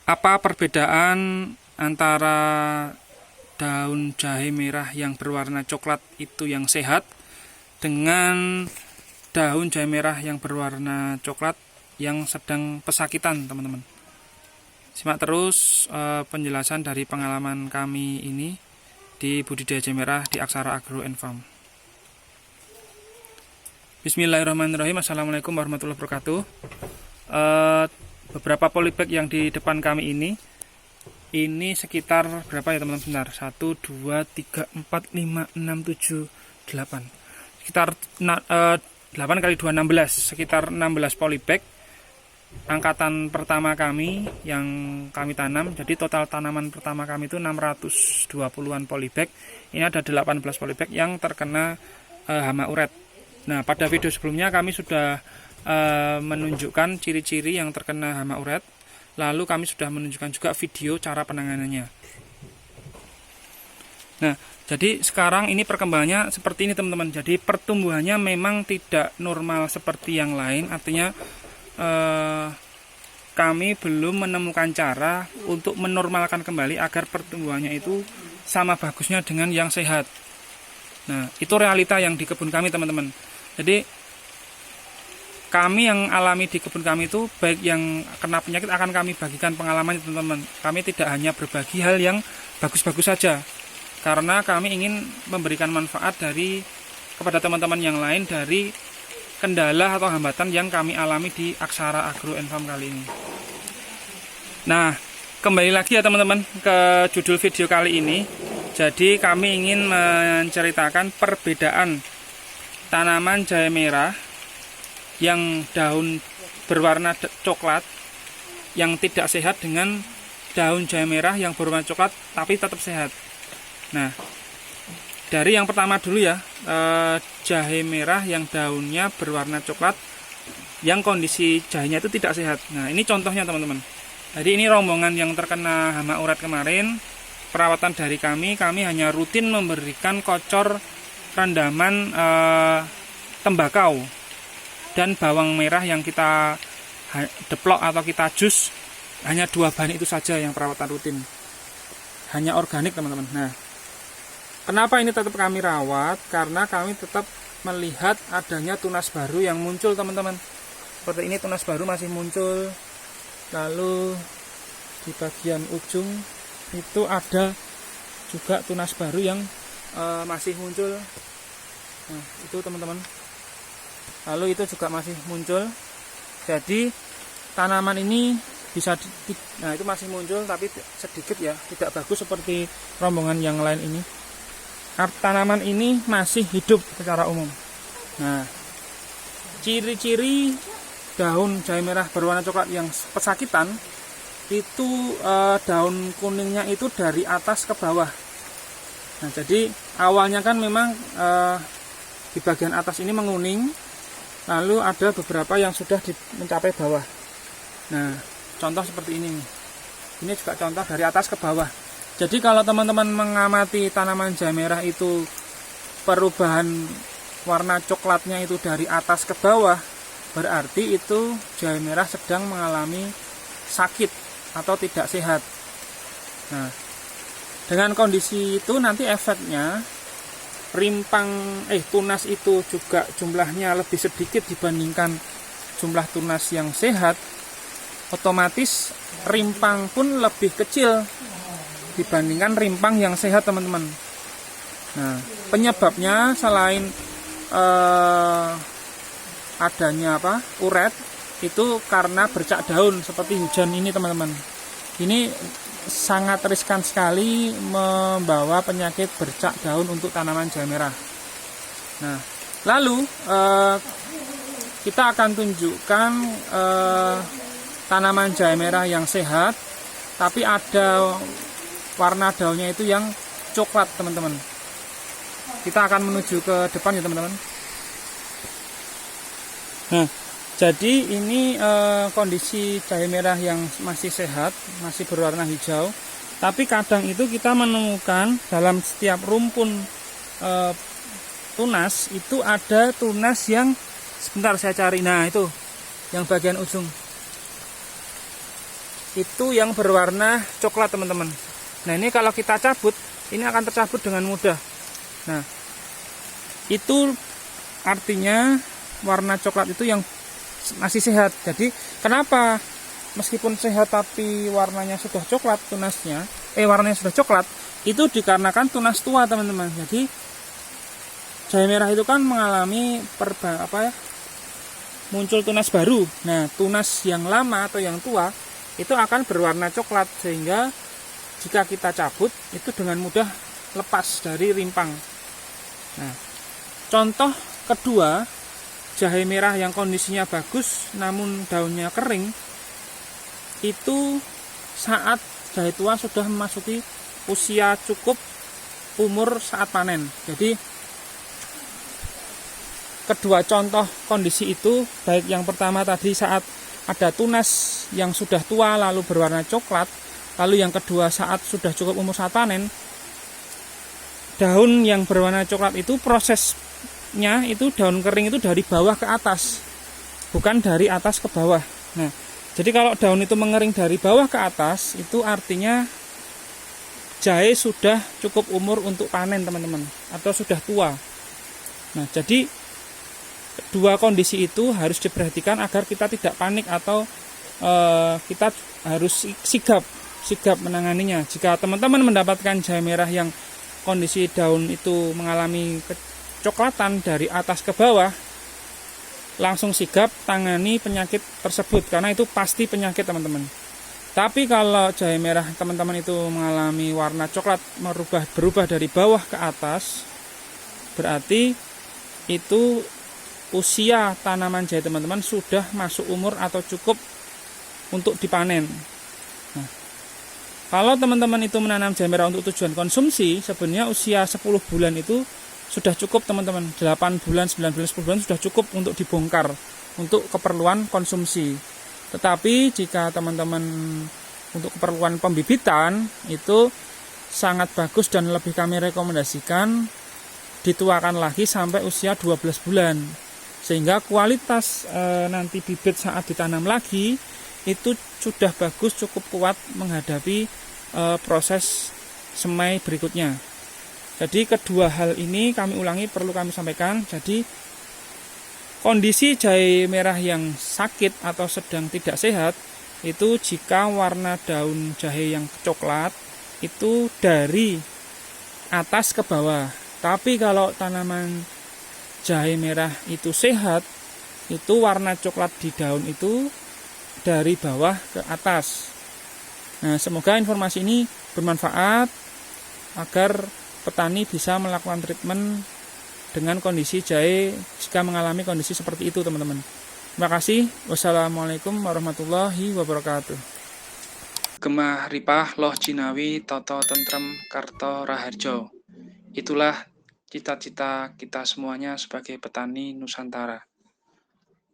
Apa perbedaan antara daun jahe merah yang berwarna coklat itu yang sehat dengan daun jahe merah yang berwarna coklat yang sedang pesakitan, teman-teman? Simak terus penjelasan dari pengalaman kami ini di budidaya jahe merah di Aksara Agro & Farm. Bismillahirrahmanirrahim. Assalamualaikum warahmatullahi wabarakatuh. Beberapa polybag yang di depan kami ini sekitar berapa ya teman-teman? Sebentar, 1, 2, 3, 4, 5, 6, 7, 8 sekitar 8 kali 2, 16, sekitar 16 polybag angkatan pertama kami yang kami tanam. Jadi total tanaman pertama kami itu 620-an polybag. Ini ada 18 polybag yang terkena hama uret. Nah, pada video sebelumnya kami sudah menunjukkan ciri-ciri yang terkena hama uret. Lalu kami sudah menunjukkan juga video cara penanganannya. Nah, jadi sekarang ini perkembangannya seperti ini teman-teman. Jadi pertumbuhannya memang tidak normal seperti yang lain. Artinya kami belum menemukan cara untuk menormalkan kembali agar pertumbuhannya itu sama bagusnya dengan yang sehat. Nah, itu realita yang di kebun kami teman-teman. Jadi kami yang alami di kebun kami itu, baik yang kena penyakit akan kami bagikan pengalaman teman-teman. Kami tidak hanya berbagi hal yang bagus-bagus saja, karena kami ingin memberikan manfaat kepada teman-teman yang lain dari kendala atau hambatan yang kami alami di Aksara Agro & Farm kali ini. Nah, kembali lagi ya teman-teman ke judul video kali ini. Jadi kami ingin menceritakan perbedaan tanaman jahe merah yang daun berwarna coklat yang tidak sehat dengan daun jahe merah yang berwarna coklat tapi tetap sehat. Nah, dari yang pertama dulu ya, jahe merah yang daunnya berwarna coklat yang kondisi jahenya itu tidak sehat. Nah, ini contohnya teman-teman. Jadi ini rombongan yang terkena hama urat kemarin. Perawatan dari kami hanya rutin memberikan kocor rendaman tembakau dan bawang merah yang kita deplok atau kita jus. Hanya 2 bahan itu saja yang perawatan rutin, hanya organik teman-teman. Nah, kenapa ini tetap kami rawat? Karena kami tetap melihat adanya tunas baru yang muncul teman-teman. Seperti ini tunas baru masih muncul. Lalu di bagian ujung itu ada juga tunas baru yang masih muncul. Nah, itu teman-teman. Lalu itu juga masih muncul. Jadi tanaman ini bisa nah itu masih muncul tapi sedikit ya, tidak bagus seperti rombongan yang lain ini. Tanaman ini masih hidup secara umum. Nah, ciri-ciri daun jahe merah berwarna coklat yang pesakitan itu daun kuningnya itu dari atas ke bawah. Nah, jadi awalnya kan memang di bagian atas ini menguning. Lalu ada beberapa yang sudah mencapai bawah. Nah, contoh seperti ini. Ini juga contoh dari atas ke bawah. Jadi kalau teman-teman mengamati tanaman jahe merah itu perubahan warna coklatnya itu dari atas ke bawah, berarti itu jahe merah sedang mengalami sakit atau tidak sehat. Nah, dengan kondisi itu nanti efeknya tunas itu juga jumlahnya lebih sedikit dibandingkan jumlah tunas yang sehat. Otomatis rimpang pun lebih kecil dibandingkan rimpang yang sehat teman-teman. Nah, penyebabnya selain adanya uret, itu karena bercak daun seperti hujan ini teman-teman. Ini sangat riskan sekali membawa penyakit bercak daun untuk tanaman jahe merah. Nah, lalu kita akan tunjukkan tanaman jahe merah yang sehat, tapi ada warna daunnya itu yang coklat teman-teman. Kita akan menuju ke depan ya teman-teman. Nah, jadi ini kondisi jahe merah yang masih sehat, masih berwarna hijau. Tapi kadang itu kita menemukan dalam setiap rumpun tunas itu ada tunas yang sebentar saya cari. Nah, itu yang bagian ujung. itu yang berwarna coklat teman-teman. Nah ini kalau kita cabut, ini akan tercabut dengan mudah. Nah itu artinya warna coklat itu yang masih sehat. Jadi kenapa meskipun sehat tapi warnanya sudah coklat, warnanya sudah coklat, itu dikarenakan tunas tua teman-teman. Jadi jahe merah itu kan mengalami muncul tunas baru. Nah tunas yang lama atau yang tua itu akan berwarna coklat, sehingga jika kita cabut itu dengan mudah lepas dari rimpang. Nah contoh kedua, jahe merah yang kondisinya bagus namun daunnya kering, itu saat jahe tua sudah memasuki usia cukup umur saat panen. Jadi kedua contoh kondisi itu, baik yang pertama tadi saat ada tunas yang sudah tua lalu berwarna coklat, lalu yang kedua saat sudah cukup umur saat panen, daun yang berwarna coklat itu prosesnya itu daun kering itu dari bawah ke atas, bukan dari atas ke bawah. Nah jadi kalau daun itu mengering dari bawah ke atas, itu artinya jahe sudah cukup umur untuk panen teman-teman, atau sudah tua. Nah jadi dua kondisi itu harus diperhatikan agar kita tidak panik, atau kita harus sigap menanganinya. Jika teman-teman mendapatkan jahe merah yang kondisi daun itu mengalami kecoklatan dari atas ke bawah, langsung sigap tangani penyakit tersebut, karena itu pasti penyakit teman-teman. Tapi kalau jahe merah teman-teman itu mengalami warna coklat berubah dari bawah ke atas, berarti itu usia tanaman jahe teman-teman sudah masuk umur atau cukup untuk dipanen. Nah, kalau teman-teman itu menanam jahe merah untuk tujuan konsumsi, sebenarnya usia 10 bulan itu sudah cukup teman-teman. 8 bulan, 9 bulan, 10 bulan sudah cukup untuk dibongkar untuk keperluan konsumsi. Tetapi jika teman-teman untuk keperluan pembibitan, itu sangat bagus dan lebih kami rekomendasikan dituakan lagi sampai usia 12 bulan. Sehingga kualitas nanti bibit saat ditanam lagi itu sudah bagus, cukup kuat menghadapi proses semai berikutnya. Jadi kedua hal ini kami ulangi, perlu kami sampaikan. Jadi kondisi jahe merah yang sakit atau sedang tidak sehat itu jika warna daun jahe yang coklat itu dari atas ke bawah. Tapi kalau tanaman jahe merah itu sehat, itu warna coklat di daun itu dari bawah ke atas. Nah, semoga informasi ini bermanfaat agar petani bisa melakukan treatment dengan kondisi jahe jika mengalami kondisi seperti itu teman-teman. Terima kasih. Wassalamualaikum warahmatullahi wabarakatuh. Gemah ripah loh jinawi toto tentrem karto raharjo. Itulah cita-cita kita semuanya sebagai petani Nusantara.